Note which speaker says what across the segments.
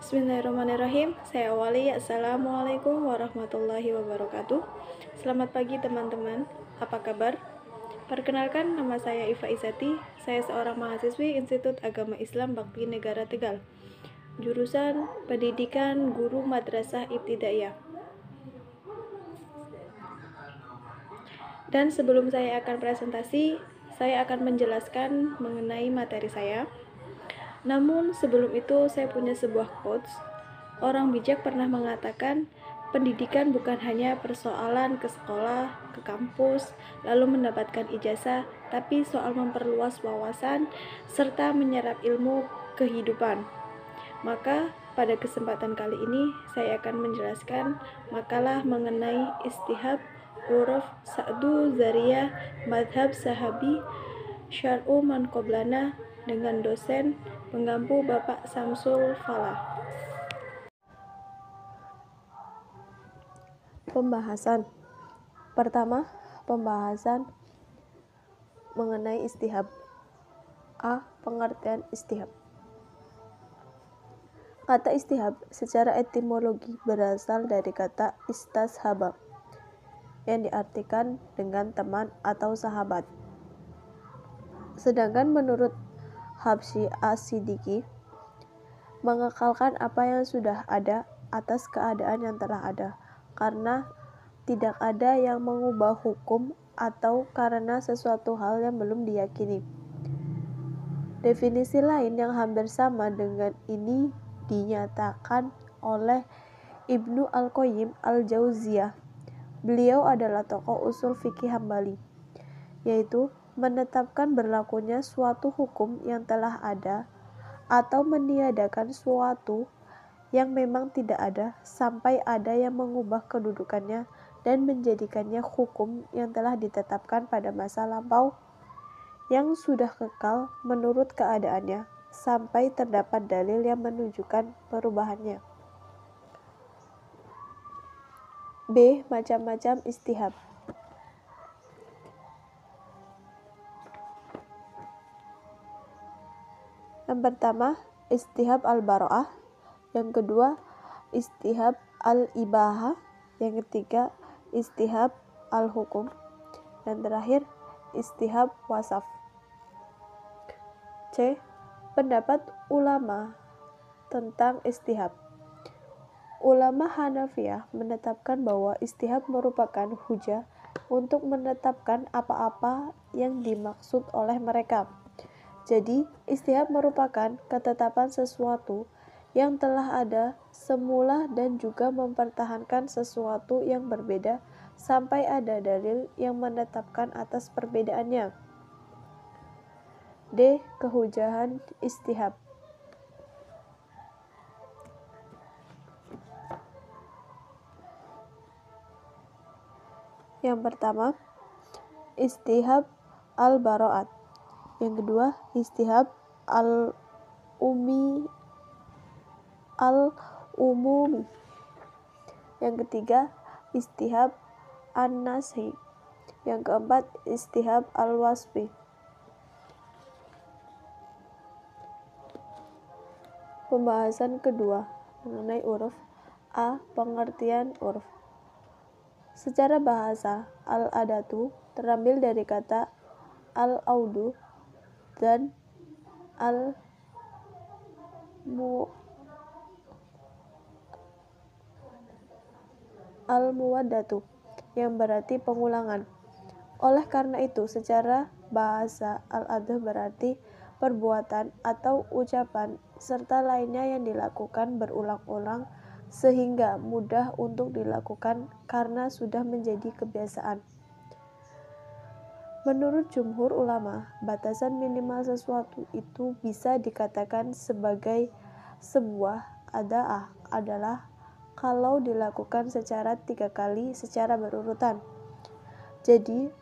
Speaker 1: Bismillahirrahmanirrahim. Saya awali. Assalamualaikum warahmatullahi wabarakatuh. Selamat pagi teman-teman. Apa kabar? Perkenalkan, nama saya Iva Izati. Saya seorang mahasiswi Institut Agama Islam Bakti Negara Tegal. Jurusan Pendidikan Guru Madrasah Ibtidaiyah. Dan sebelum saya akan presentasi, saya akan menjelaskan mengenai materi saya. Namun sebelum itu saya punya sebuah quotes. Orang bijak pernah mengatakan, pendidikan bukan hanya persoalan ke sekolah, ke kampus, lalu mendapatkan ijazah, tapi soal memperluas wawasan serta menyerap ilmu kehidupan. Maka pada kesempatan kali ini saya akan menjelaskan makalah mengenai istihab, uruf, sa'du, zariyah, madhab sahabi, syar'u man qoblana dengan dosen penggampu Bapak Samsul Falah. Pembahasan pertama, pembahasan mengenai istihab. A. Pengertian istihab. Kata istihab secara etimologi berasal dari kata istashaba yang diartikan dengan teman atau sahabat. Sedangkan menurut Habsyi As-Siddiqi, mengekalkan apa yang sudah ada atas keadaan yang telah ada, karena tidak ada yang mengubah hukum atau karena sesuatu hal yang belum diyakini. Definisi lain yang hampir sama dengan ini dinyatakan oleh Ibnu Al-Qayyim Al-Jauziyah. Beliau adalah tokoh usul fikih Hambali, yaitu menetapkan berlakunya suatu hukum yang telah ada atau meniadakan suatu yang memang tidak ada sampai ada yang mengubah kedudukannya dan menjadikannya hukum yang telah ditetapkan pada masa lampau yang sudah kekal menurut keadaannya sampai terdapat dalil yang menunjukkan perubahannya. B. Macam-macam istihab. Yang pertama, istihab al-bara'ah. Yang kedua, istihab al-ibahah. Yang ketiga, istihab al-hukum. Dan terakhir, istihab wasaf. C. Pendapat ulama tentang istihab. Ulama Hanafiyah menetapkan bahwa istihab merupakan hujah untuk menetapkan apa-apa yang dimaksud oleh mereka. Jadi, istihab merupakan ketetapan sesuatu yang telah ada semula dan juga mempertahankan sesuatu yang berbeda sampai ada dalil yang menetapkan atas perbedaannya. D. Kehujahan istihab. Yang pertama, istihab al-bara'at. Yang kedua, istihab al-umumi. Yang ketiga, istihab an-nashi. Yang keempat, istihab al-wasfi. Pembahasan kedua mengenai uruf. A. Pengertian uruf. Secara bahasa, al-adatu terambil dari kata al-audu dan al-muwaddatu yang berarti pengulangan. Oleh karena itu, secara bahasa al-adu berarti perbuatan atau ucapan serta lainnya yang dilakukan berulang-ulang sehingga mudah untuk dilakukan karena sudah menjadi kebiasaan. Menurut jumhur ulama, batasan minimal sesuatu itu bisa dikatakan sebagai sebuah ada'ah adalah kalau dilakukan secara 3 kali secara berurutan. Jadi,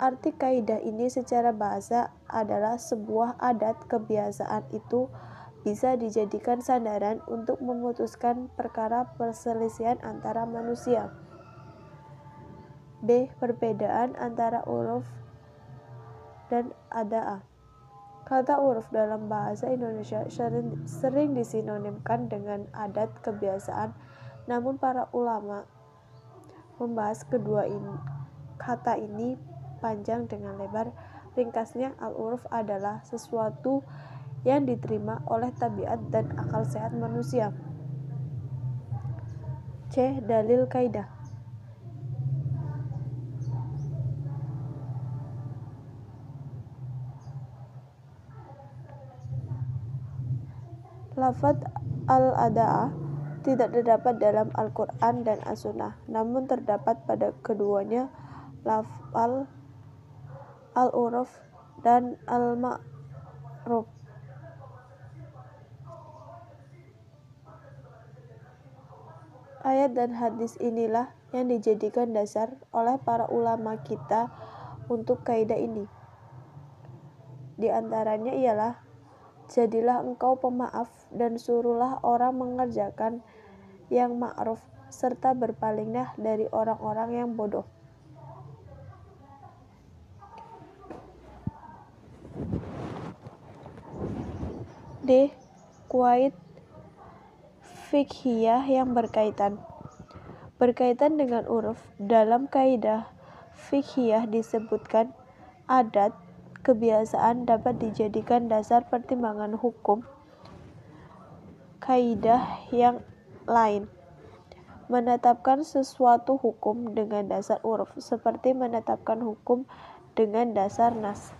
Speaker 1: arti kaidah ini secara bahasa adalah sebuah adat kebiasaan itu bisa dijadikan sandaran untuk memutuskan perkara perselisihan antara manusia. B. Perbedaan antara uruf dan ada'ah. Kata uruf dalam bahasa Indonesia sering disinonimkan dengan adat kebiasaan, namun para ulama membahas kedua kata ini panjang dengan lebar. Ringkasnya, al-uruf adalah sesuatu yang diterima oleh tabiat dan akal sehat manusia. C. Dalil kaidah. Lafaz al-ada'ah tidak terdapat dalam Al-Quran dan As-Sunnah, namun terdapat pada keduanya lafal al-uruf dan al-ma'ruf. Ayat dan hadis inilah yang dijadikan dasar oleh para ulama kita untuk kaidah ini. Di antaranya ialah, jadilah engkau pemaaf dan suruhlah orang mengerjakan yang ma'ruf, serta berpalinglah dari orang-orang yang bodoh. D. Kuwait fikhiyah yang berkaitan dengan uruf. Dalam kaidah fikhiyah disebutkan adat kebiasaan dapat dijadikan dasar pertimbangan hukum. Kaidah yang lain menetapkan sesuatu hukum dengan dasar uruf, seperti menetapkan hukum dengan dasar nas.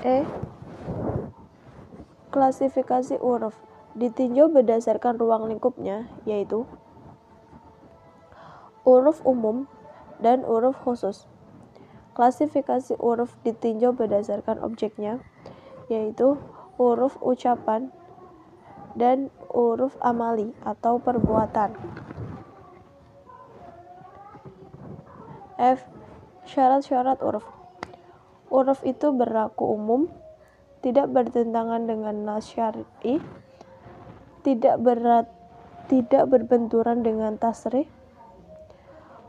Speaker 1: E. Klasifikasi uruf ditinjau berdasarkan ruang lingkupnya, yaitu uruf umum dan uruf khusus. Klasifikasi uruf ditinjau berdasarkan objeknya, yaitu uruf ucapan dan uruf amali atau perbuatan. F. Syarat-syarat uruf. Uruf itu berlaku umum, tidak bertentangan dengan nas syar'i, tidak berbenturan dengan tasrih.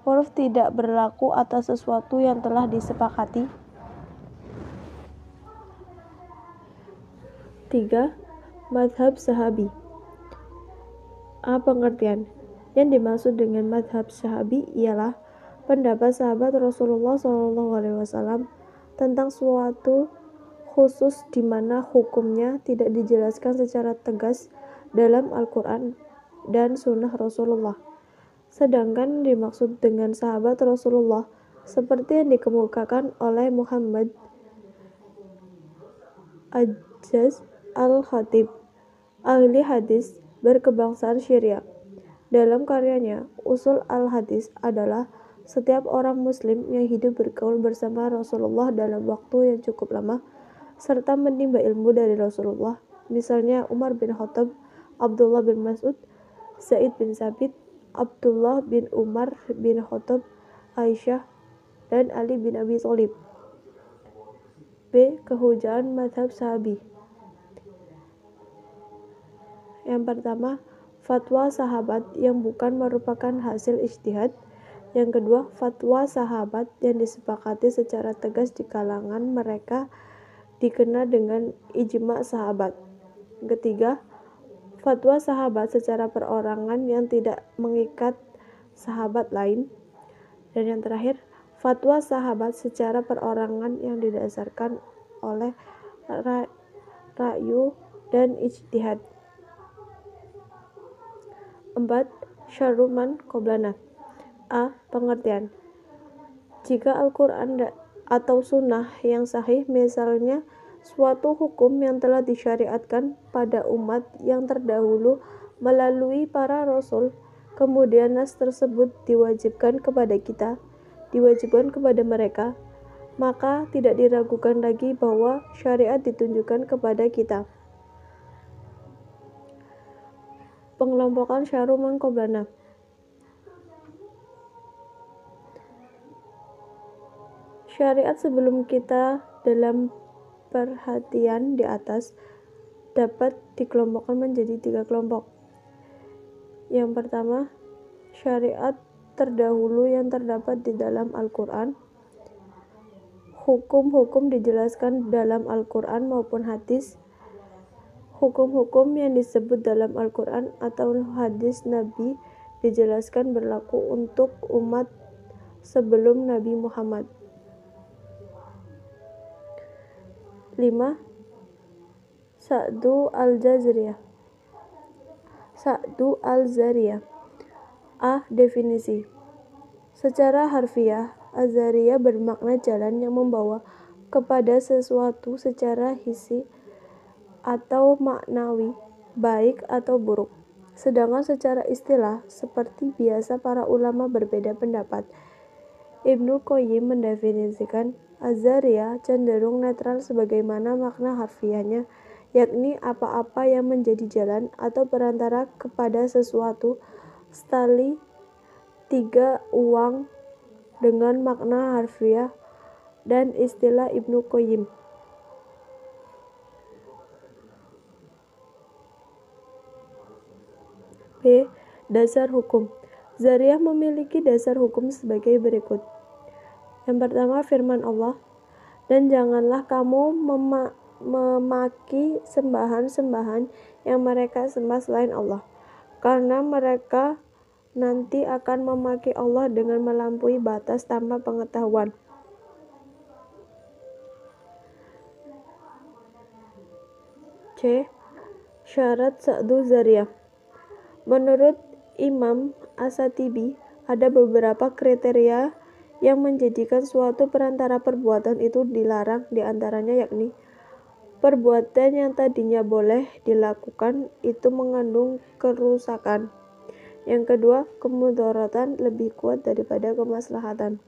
Speaker 1: Uruf tidak berlaku atas sesuatu yang telah disepakati. 3. Madhab sahabi. A. Pengertian. Yang dimaksud dengan madhab sahabi ialah pendapat sahabat Rasulullah SAW tentang suatu khusus di mana hukumnya tidak dijelaskan secara tegas dalam Al-Quran dan Sunnah Rasulullah. Sedangkan dimaksud dengan sahabat Rasulullah seperti yang dikemukakan oleh Muhammad Ajaz Al-Khatib, ahli hadis berkebangsaan Syria. Dalam karyanya, Usul Al-Hadis adalah setiap orang muslim yang hidup bergaul bersama Rasulullah dalam waktu yang cukup lama, serta menimba ilmu dari Rasulullah, misalnya Umar bin Khattab, Abdullah bin Mas'ud, Zaid bin Sabit, Abdullah bin Umar bin Khattab, Aisyah, dan Ali bin Abi Thalib. B. Kehujaan madhab sahabi. Yang pertama, fatwa sahabat yang bukan merupakan hasil ijtihad. Yang kedua, fatwa sahabat yang disepakati secara tegas di kalangan mereka dikenal dengan ijma sahabat. Ketiga, fatwa sahabat secara perorangan yang tidak mengikat sahabat lain. Dan yang terakhir, fatwa sahabat secara perorangan yang didasarkan oleh ra'yu dan ijtihad. 4. Syarruman qoblana. A. Pengertian. Jika Al-Quran atau Sunnah yang sahih, misalnya suatu hukum yang telah disyariatkan pada umat yang terdahulu melalui para rasul, kemudian nas tersebut diwajibkan kepada mereka, maka tidak diragukan lagi bahwa syariat ditunjukkan kepada kita. Pengelompokan syarruman qoblana. Syariat sebelum kita dalam perhatian di atas dapat dikelompokkan menjadi 3 kelompok. Yang pertama, syariat terdahulu yang terdapat di dalam Al-Quran. Hukum-hukum dijelaskan dalam Al-Quran maupun hadis. Hukum-hukum yang disebut dalam Al-Quran atau hadis Nabi dijelaskan berlaku untuk umat sebelum Nabi Muhammad. 5. Sa'du al-Zariyah. A. Definisi. Secara harfiah, Az-Zariyah bermakna jalan yang membawa kepada sesuatu secara hissi atau maknawi, baik atau buruk. Sedangkan secara istilah, seperti biasa para ulama berbeda pendapat. Ibnu Qayyim mendefinisikan Az-Zariyah cenderung netral sebagaimana makna harfiahnya, yakni apa-apa yang menjadi jalan atau perantara kepada sesuatu. Stali 3 uang dengan makna harfiah dan istilah Ibnu Qayyim. B. Dasar hukum. Zariyah memiliki dasar hukum sebagai berikut. Yang pertama, firman Allah, dan janganlah kamu memaki sembahan-sembahan yang mereka sembah selain Allah, karena mereka nanti akan memaki Allah dengan melampaui batas tanpa pengetahuan. C. Syarat Sa'du Zariyah. Menurut Imam As-Satibi, ada beberapa kriteria yang menjadikan suatu perantara perbuatan itu dilarang, diantaranya yakni perbuatan yang tadinya boleh dilakukan itu mengandung kerusakan. Yang kedua, kemudaratan lebih kuat daripada kemaslahatan.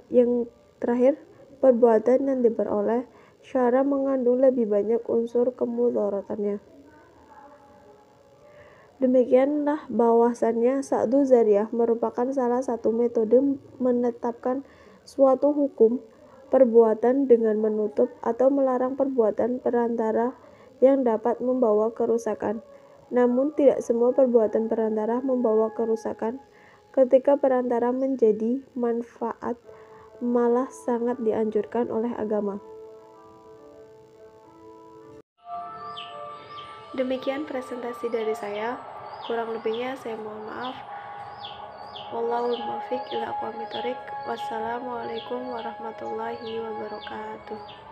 Speaker 1: Yang terakhir, perbuatan yang diperoleh syara mengandung lebih banyak unsur kemudaratannya. Demikianlah bahwasannya Sa'du Zariyah merupakan salah satu metode menetapkan suatu hukum perbuatan dengan menutup atau melarang perbuatan perantara yang dapat membawa kerusakan. Namun tidak semua perbuatan perantara membawa kerusakan. Ketika perantara menjadi manfaat, malah sangat dianjurkan oleh agama. Demikian presentasi dari saya. Kurang lebihnya saya mohon maaf. Wallahul muwaffiq ila aqwamit thoriq. Wassalamualaikum warahmatullahi wabarakatuh.